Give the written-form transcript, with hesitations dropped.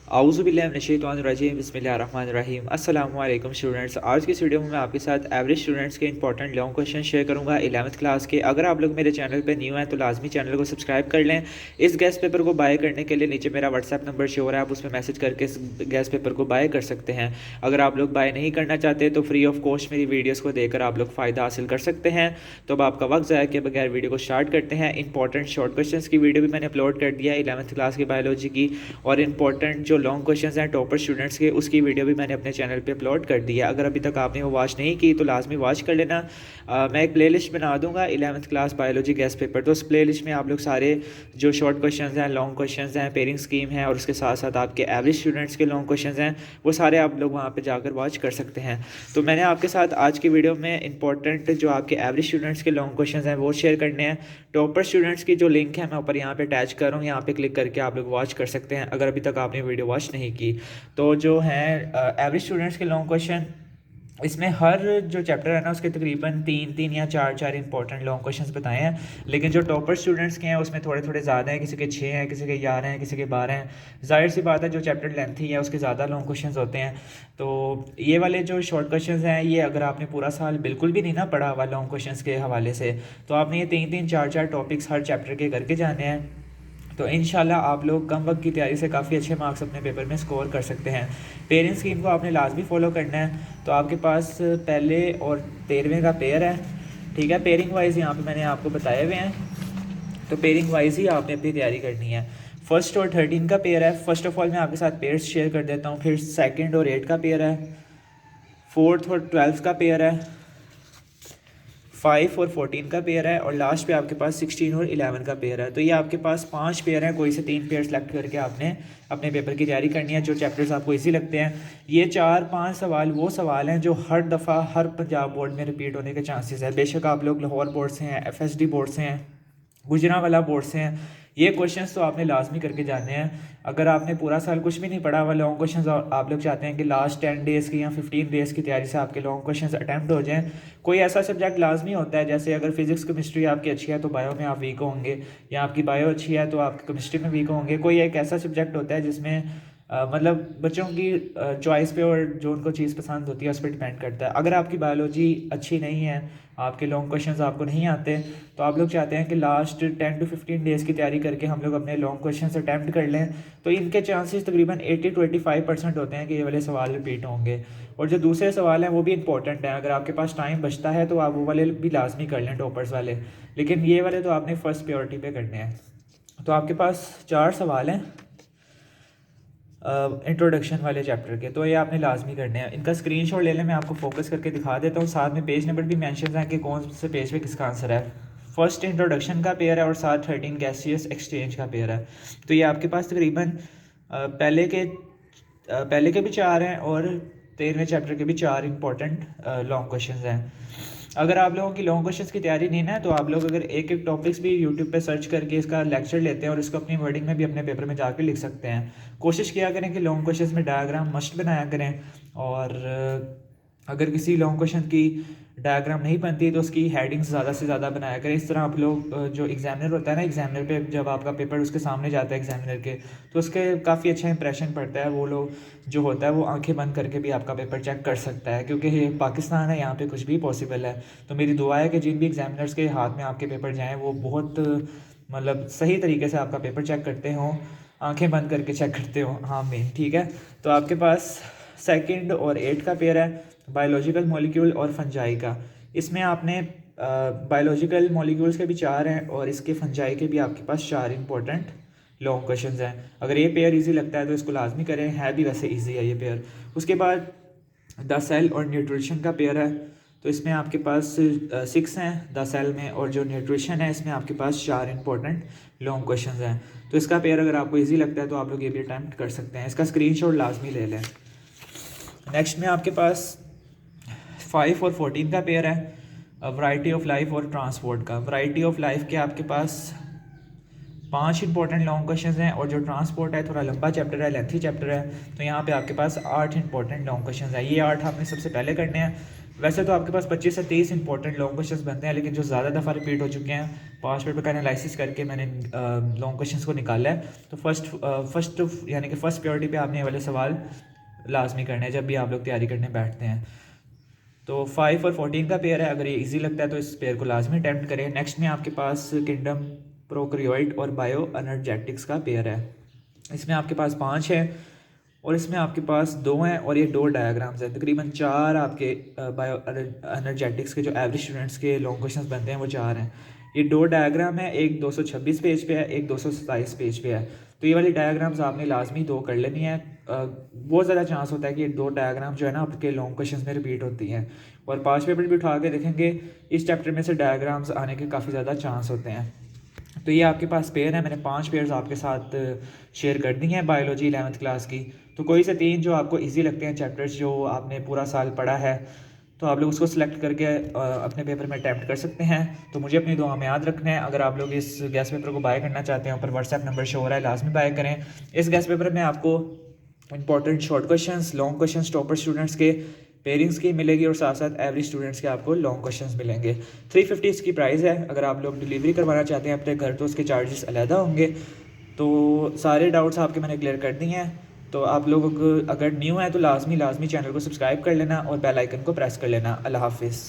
आऊज़ुबिल्लाहिमिनश्शैतानिर्रजीम बिस्मिल्लाहिर्रहमानिर्रहीम। अस्सलामु अलैकुम स्टूडेंट्स। आज की इस वीडियो में मैं आपके साथ एवरेज स्टूडेंट्स के इंपॉर्टेंट लॉन्ग क्वेश्चन शेयर करूंगा 11th क्लास के। अगर आप लोग मेरे चैनल पे न्यू हैं तो लाजमी चैनल को सब्सक्राइब कर लें। इस गेस्ट पेपर को बाय करने के लिए नीचे मेरा व्हाट्सएप नंबर शो हो रहा है, आप उसमें मैसेज करके इस गेस्ट पेपर को बाय कर सकते हैं। अगर आप लोग बाय नहीं करना चाहते तो फ्री ऑफ कॉस्ट मेरी वीडियोज़ को देखकर आप लोग फ़ायदा हासिल कर सकते हैं। तो अब आपका वक्त ज़ाया किए बगैर वीडियो को स्टार्ट करते हैं। इंपॉर्टेंट शॉर्ट क्वेश्चन की वीडियो भी मैंने अपलोड कर दिया है 11th क्लास की बायोलॉजी की, और इंपॉर्टेंट जो लॉन्ग क्वेश्चन हैं टॉपर स्टूडेंट्स के उसकी वीडियो भी मैंने अपने चैनल पे अपलोड कर दी है। अगर अभी तक आपने वो वॉच नहीं की तो लाजमी वॉच कर लेना। मैं एक प्लेलिस्ट बना दूंगा 11th class biology guest paper, तो उस प्लेलिस्ट में आप लोग सारे जो शॉर्ट क्वेश्चंस हैं, लॉन्ग क्वेश्चंस हैं, पेयरिंग स्कीम है और उसके साथ साथ आपके एवरेज स्टूडेंट्स के लॉन्ग क्वेश्चंस हैं, वो सारे आप लोग वहाँ पर जाकर वॉच कर सकते हैं। तो मैंने आपके साथ आज की वीडियो में इंपॉर्टेंट जो आपके एवरेज स्टूडेंट्स के लॉन्ग क्वेश्चन हैं वो शेयर करने हैं। टॉपर स्टूडेंट्स की जो लिंक है मैं ऊपर यहाँ पे अटैच कर रहा हूँ, यहाँ पे क्लिक करके आप लोग वॉच कर सकते हैं अगर अभी तक आपने वीडियो वॉच नहीं की। तो जो है एवरेज स्टूडेंट्स के लॉन्ग क्वेश्चन, इसमें हर जो चैप्टर है ना उसके तकरीबन तीन या चार इंपॉर्टेंट लॉन्ग क्वेश्चंस बताए हैं। लेकिन जो टॉपर स्टूडेंट्स के हैं उसमें थोड़े थोड़े ज़्यादा हैं, किसी के 6 हैं, किसी के 11 हैं, किसी के 12 हैं। जाहिर सी बात है जो चैप्टर लेंथी है उसके ज़्यादा लॉन्ग क्वेश्चंस होते हैं। तो ये वाले जो शॉर्ट क्वेश्चंस हैं ये अगर आपने पूरा साल बिल्कुल भी नहीं ना पढ़ा हुआ लॉन्ग क्वेश्चंस के हवाले से, तो आपने ये तीन चार टॉपिक्स हर चैप्टर के करके जाने हैं। तो इंशाल्लाह आप लोग कम वक्त की तैयारी से काफ़ी अच्छे मार्क्स अपने पेपर में स्कोर कर सकते हैं। पेरेंट्स स्कीम को आपने लाजमी फॉलो करना है। तो आपके पास पहले और 13वें का पेयर है, ठीक है। पेयरिंग वाइज यहाँ पे मैंने आपको बताए हुए हैं, तो पेयरिंग वाइज ही आपने अपनी तैयारी करनी है। फर्स्ट और 13 का पेयर है। फर्स्ट ऑफ ऑल मैं आपके साथ पेयर्स शेयर कर देता हूँ, फिर सेकेंड और 8 का पेयर है, फोर्थ और 12 का पेयर है, 5 और 14 का पेयर है, और लास्ट पे आपके पास 16 और 11 का पेयर है। तो ये आपके पास 5 पेयर हैं, कोई से 3 पेयर सेलेक्ट करके आपने अपने पेपर की तैयारी करनी है जो चैप्टर्स आपको इजी लगते हैं। ये 4-5 सवाल वो सवाल हैं जो हर दफ़ा हर पंजाब बोर्ड में रिपीट होने के चांसेस है। बेशक आप लोग लाहौर बोर्ड से हैं, FSD बोर्ड से हैं, गुजरांवाला बोर्ड से हैं, ये क्वेश्चंस तो आपने लाजमी करके जाने हैं। अगर आपने पूरा साल कुछ भी नहीं पढ़ा हुआ लॉन्ग क्वेश्चंस और आप लोग चाहते हैं कि लास्ट 10 डेज़ की या 15 डेज़ की तैयारी से आपके लॉन्ग क्वेश्चंस अटैम्प्ट हो जाएं, कोई ऐसा सब्जेक्ट लाजमी होता है, जैसे अगर फिजिक्स केमिस्ट्री आपकी अच्छी है तो बायो में आप वीक होंगे, या आपकी बायो अच्छी है तो आप केमिस्ट्री में वीक होंगे। कोई एक ऐसा सब्जेक्ट होता है जिसमें मतलब बच्चों की चॉइस पे और जो उनको चीज़ पसंद होती है उस पर डिपेंड करता है। अगर आपकी बायोलॉजी अच्छी नहीं है, आपके लॉन्ग क्वेश्चंस आपको नहीं आते, तो आप लोग चाहते हैं कि लास्ट 10 to 15 डेज़ की तैयारी करके हम लोग अपने लॉन्ग क्वेश्चंस अटैम्प्ट कर लें, तो इनके चांसेस तकरीबन 80 to 85% होते हैं कि ये वाले सवाल रिपीट होंगे। और जो दूसरे सवाल हैं वो भी इंपॉर्टेंट हैं, अगर आपके पास टाइम बचता है तो आप वो वाले भी लाजमी कर लें, टॉपर्स वाले। लेकिन ये वाले तो आपने फर्स्ट प्रायोरिटी पे करने हैं। तो आपके पास 4 सवाल हैं इंट्रोडक्शन वाले चैप्टर के, तो ये आपने लाजमी करने हैं। इनका स्क्रीनशॉट ले लें, मैं आपको फोकस करके दिखा देता हूँ, साथ में पेज नंबर भी मेंशन है कि कौन से पेज पे किसका आंसर है। फर्स्ट इंट्रोडक्शन का पेयर है और साथ 13 गैसियस एक्सचेंज का पेयर है। तो ये आपके पास तकरीबन पहले के भी 4 हैं और 13वें चैप्टर के भी 4 इंपॉर्टेंट लॉन्ग क्वेश्चन हैं। अगर आप लोगों की लॉन्ग क्वेश्चंस की तैयारी नहीं ना, तो आप लोग अगर एक एक टॉपिक्स भी यूट्यूब पे सर्च करके इसका लेक्चर लेते हैं और इसको अपनी वर्डिंग में भी अपने पेपर में जाकर लिख सकते हैं। कोशिश किया करें कि लॉन्ग क्वेश्चंस में डायग्राम मस्ट बनाया करें, और अगर किसी लॉन्ग क्वेश्चन की डायग्राम नहीं बनती तो उसकी हेडिंग्स ज़्यादा से ज़्यादा बनाया करें। इस तरह आप लोग जो एग्जामिनर होता है ना, एग्जामिनर पे जब आपका पेपर उसके सामने जाता है एग्जामिनर के, तो उसके काफ़ी अच्छा इंप्रेशन पड़ता है। वो लोग जो होता है वो आंखें बंद करके भी आपका पेपर चेक कर सकता है, क्योंकि ये पाकिस्तान है, यहाँ पे कुछ भी पॉसिबल है। तो मेरी दुआ है कि जिन भी एग्जामिनर्स के हाथ में आपके पेपर जाएँ वो बहुत मतलब सही तरीके से आपका पेपर चेक करते हों, आंखें बंद करके चेक करते हों। हाँ मेन ठीक है। तो आपके पास सेकंड और 8 का पेयर है, बायोलॉजिकल मॉलिक्यूल और फंजाई का। इसमें आपने बायोलॉजिकल मॉलिक्यूल्स के भी 4 हैं और इसके फंजाई के भी आपके पास 4 इंपॉर्टेंट लॉन्ग क्वेश्चंस हैं। अगर ये पेयर इजी लगता है तो इसको लाजमी करें, है भी वैसे इजी है ये पेयर। उसके बाद द सेल और न्यूट्रिशन का पेयर है, तो इसमें आपके पास 6 हैं द सेल में, और जो न्यूट्रिशन है इसमें आपके पास 4 इंपॉर्टेंट लॉन्ग क्वेश्चंस हैं। तो इसका पेयर अगर आपको इजी लगता है तो आप लोग ये भी अटैम्प्ट कर सकते हैं, इसका स्क्रीनशॉट लाजमी ले लें। नेक्स्ट में आपके पास 5 और 14 का पेयर है, वैरायटी ऑफ लाइफ और ट्रांसपोर्ट का। वैरायटी ऑफ लाइफ के आपके पास 5 इंपॉर्टेंट लॉन्ग क्वेश्चंस हैं, और जो ट्रांसपोर्ट है थोड़ा लंबा चैप्टर है, लेंथी चैप्टर है, तो यहाँ पे आपके पास 8 इंपॉर्टेंट लॉन्ग क्वेश्चंस हैं। ये 8 आपने सबसे पहले करने हैं। वैसे तो आपके पास 25 से 30 इंपॉर्टेंट लॉन्ग क्वेश्चंस बनते हैं, लेकिन जो ज़्यादा दफ़ा रिपीट हो चुके हैं 5 पेपर का एनालिसिस करके मैंने लॉन्ग क्वेश्चंस को निकाला है। तो फर्स्ट यानी कि फ़र्स्ट प्रायोरिटी पे आपने ये वाले सवाल लाजमी करने हैं जब भी आप लोग तैयारी करने बैठते हैं। तो 5 और 14 का पेयर है, अगर ये इजी लगता है तो इस पेयर को लाजमी अटैम्प्ट करें। नेक्स्ट में आपके पास किंगडम प्रोकैरियोट और बायो एनर्जेटिक्स का पेयर है। इसमें आपके पास 5 है और इसमें आपके पास 2 हैं और ये 2 डायग्राम्स हैं। तकरीबन 4 आपके बायो एनर्जेटिक्स के जो एवरेज स्टूडेंट्स के लॉन्ग क्वेश्चंस बनते हैं वो 4 हैं। ये 2 डायग्राम है, एक 226 पेज पे है, एक 227 पेज पे है। तो ये वाली डायग्राम्स आपने लाजमी 2 कर लेनी है। बहुत ज़्यादा चांस होता है कि ये 2 डायग्राम जो है ना आपके लॉन्ग क्वेश्चंस में रिपीट होती हैं, और 5 पेपर भी उठा के देखेंगे इस चैप्टर में से डायग्राम्स आने के काफ़ी ज़्यादा चांस होते हैं। तो ये आपके पास पेयर है, मैंने 5 पेयर्स आपके साथ शेयर कर दी हैं बायोलॉजी 11th क्लास की। तो कोई से 3 जो आपको इजी लगते हैं चैप्टर्स जो आपने पूरा साल पढ़ा है, तो आप लोग उसको सिलेक्ट करके अपने पेपर में अटैम्प्ट कर सकते हैं। तो मुझे अपनी दुआ में याद रखना है। अगर आप लोग इस गैस पेपर को बाय करना चाहते हैं, ऊपर व्हाट्सएप नंबर शो हो रहा है, लाजमी बाय करें। इस गैस पेपर में आपको important short questions, long questions topper students के, पेयरिंग्स की मिलेगी और साथ साथ एवरेज स्टूडेंट्स के आपको लॉन्ग क्वेश्चंस मिलेंगे। 350 इसकी प्राइस है। अगर आप लोग डिलीवरी करवाना चाहते हैं अपने घर तो उसके चार्जेस अलहदा होंगे। तो सारे डाउट्स आपके मैंने क्लियर कर दिए हैं। तो आप लोग अगर न्यू हैं तो लाजमी चैनल को सब्सक्राइब कर लेना और बेल आइकन को प्रेस कर लेना। अल्लाह हाफिज़।